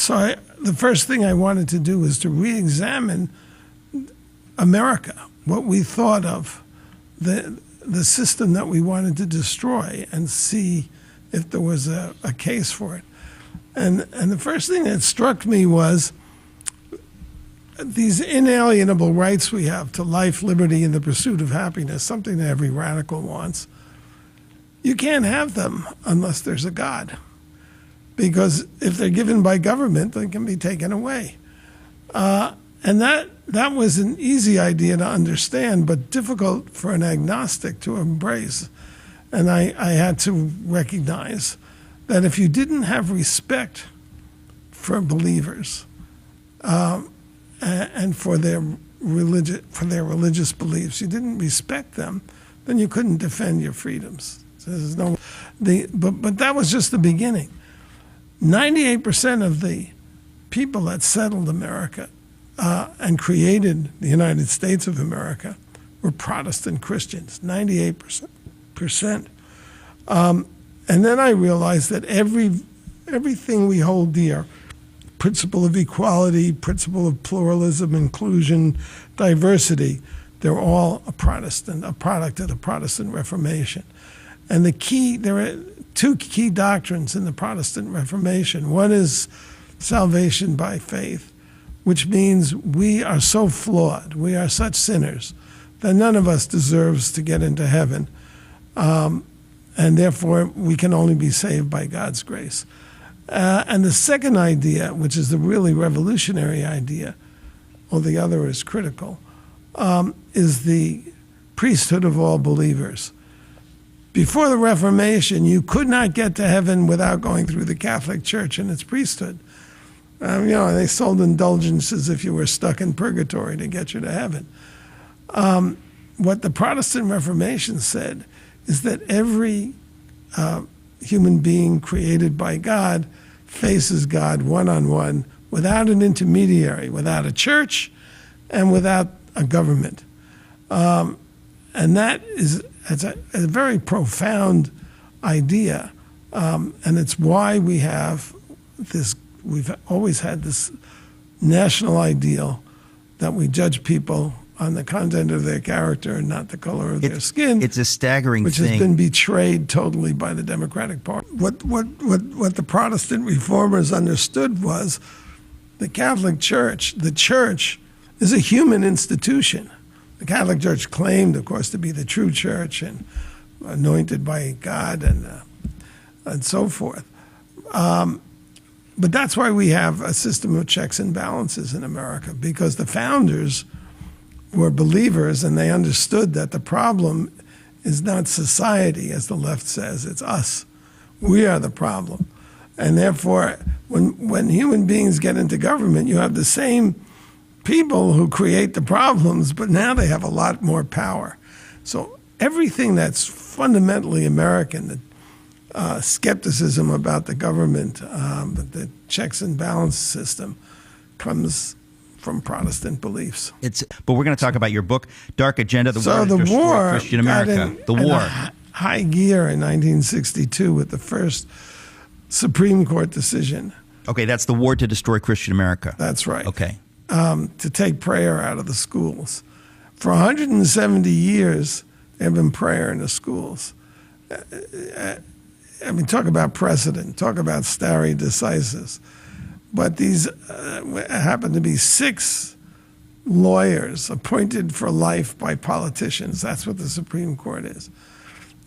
So the first thing I wanted to do was to re-examine America, what we thought of, the system that we wanted to destroy, and see if there was a case for it. And the first thing that struck me was these inalienable rights we have to life, liberty, and the pursuit of happiness, something that every radical wants. You can't have them unless there's a God, because if they're given by government, they can be taken away. And that was an easy idea to understand, but difficult for an agnostic to embrace. And I had to recognize that if you didn't have respect for believers and for their religious beliefs, you didn't respect them, then you couldn't defend your freedoms. So but that was just the beginning. 98% of the people that settled America and created the United States of America were Protestant Christians, 98%. And then I realized that everything we hold dear, principle of equality, principle of pluralism, inclusion, diversity, they're all a product of the Protestant Reformation. And there are two key doctrines in the Protestant Reformation. One is salvation by faith, which means we are so flawed, we are such sinners, that none of us deserves to get into heaven. And therefore, we can only be saved by God's grace. And the second idea, which is the really revolutionary idea, or the other is critical, is the priesthood of all believers. Before the Reformation, you could not get to heaven without going through the Catholic Church and its priesthood. They sold indulgences if you were stuck in purgatory to get you to heaven. What the Protestant Reformation said is that every human being created by God faces God one-on-one, without an intermediary, without a church, and without a government. And it's a very profound idea, and it's why we have this. We've always had this national ideal that we judge people on the content of their character and not the color of their skin. It's a staggering which thing. Has been betrayed totally by the Democratic Party. What the Protestant reformers understood was the Catholic Church. The church is a human institution. The Catholic Church claimed, of course, to be the true church and anointed by God and so forth. But that's why we have a system of checks and balances in America, because the founders were believers and they understood that the problem is not society, as the left says, it's us. We are the problem. And therefore, when human beings get into government, you have the same people who create the problems, but now they have a lot more power. So everything that's fundamentally American, the skepticism about the government, the checks and balance system, comes from Protestant beliefs. But we're going to talk about your book, Dark Agenda, the War to Destroy Christian America. The war. High gear in 1962 with the first Supreme Court decision. Okay, that's the War to Destroy Christian America. That's right. Okay. To take prayer out of the schools. For 170 years, there have been prayer in the schools. I mean, talk about precedent, talk about stare decisis. But these happen to be 6 lawyers appointed for life by politicians. That's what the Supreme Court is.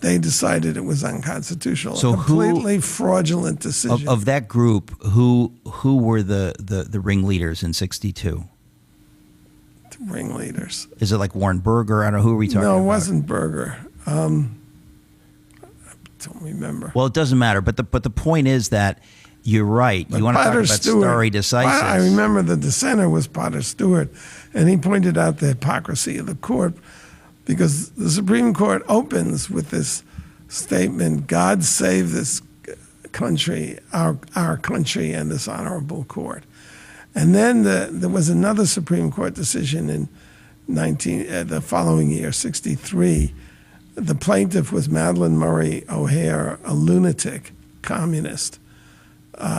They decided it was unconstitutional. So a completely fraudulent decision. Of that group, who were the ringleaders in '62? The ringleaders. Is it like Warren Burger? I don't know. Who are we talking about? No, it wasn't Burger. I don't remember. Well, it doesn't matter. But the point is that you're right. You want to talk about stare decisis. I remember the dissenter was Potter Stewart, and he pointed out the hypocrisy of the court, because the Supreme Court opens with this statement, God save this country, our country, and this honorable court. And then there was another Supreme Court decision in the following year, 63. The plaintiff was Madeleine Murray O'Hair, a lunatic communist.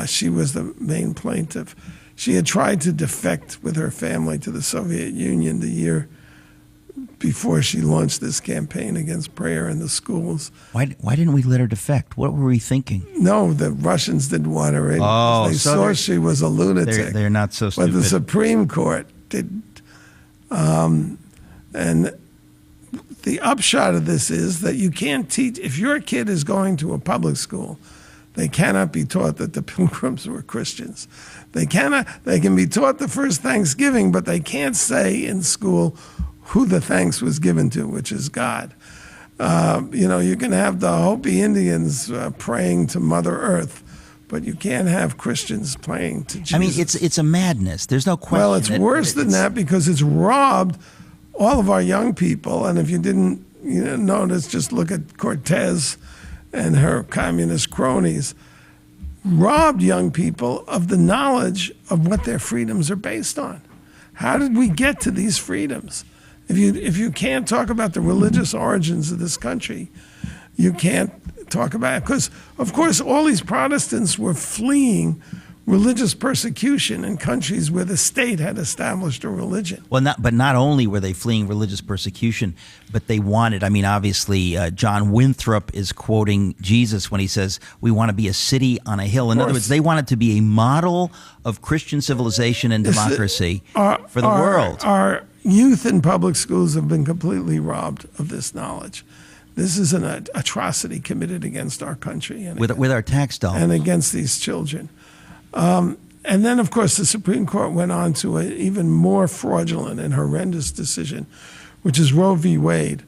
She was the main plaintiff. She had tried to defect with her family to the Soviet Union the year before she launched this campaign against prayer in the schools. Why didn't we let her defect? What were we thinking? No, the Russians didn't want her in. Oh, they saw she was a lunatic. They're not so stupid. But the Supreme Court didn't. And the upshot of this is that you can't teach, if your kid is going to a public school, they cannot be taught that the Pilgrims were Christians. They can be taught the first Thanksgiving, but they can't say in school who the thanks was given to, which is God. You can have the Hopi Indians praying to Mother Earth, but you can't have Christians praying to Jesus. I mean, it's a madness. There's no question. Well, it's worse than that because it's robbed all of our young people. And if you didn't notice, just look at Cortez and her communist cronies, robbed young people of the knowledge of what their freedoms are based on. How did we get to these freedoms? If you can't talk about the religious origins of this country, you can't talk about it. Because, of course, all these Protestants were fleeing religious persecution in countries where the state had established a religion. Well, not only were they fleeing religious persecution, but they wanted, I mean, obviously, John Winthrop is quoting Jesus when he says, we want to be a city on a hill. In other words, they wanted to be a model of Christian civilization and democracy for the world. Our youth in public schools have been completely robbed of this knowledge. This is an atrocity committed against our country. And with our tax dollars. And against these children. And then, of course, the Supreme Court went on to an even more fraudulent and horrendous decision, which is Roe v. Wade.